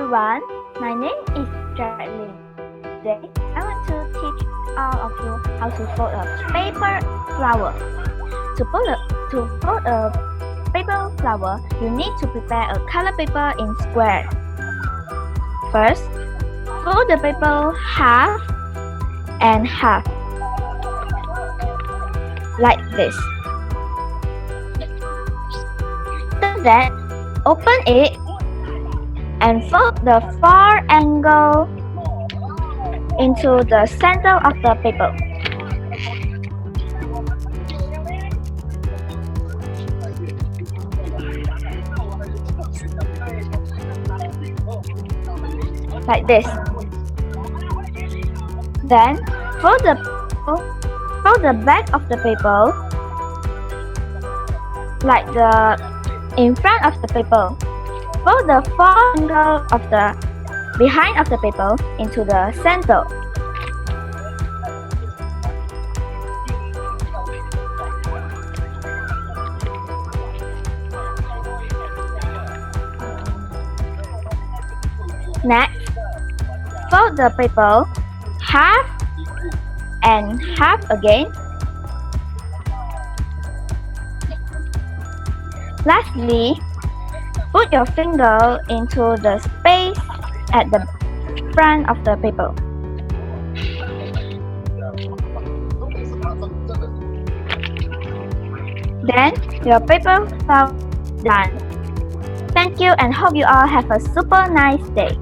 everyone, my name is Jiet. Today, I want to teach all of you how to fold a paper flower. To fold a paper flower, you need to prepare a color paper in square. First, fold the paper half and half, like this. After that, open it and fold the far angle into the center of the paper. Like this. Then fold the back of the paper like in front of the paper. Fold the far angle of the behind of the paper into the center. Next, fold the paper half and half again. Lastly, put your finger into the space at the front of the paper. Then your paper flower is done. Thank you and hope you all have a super nice day.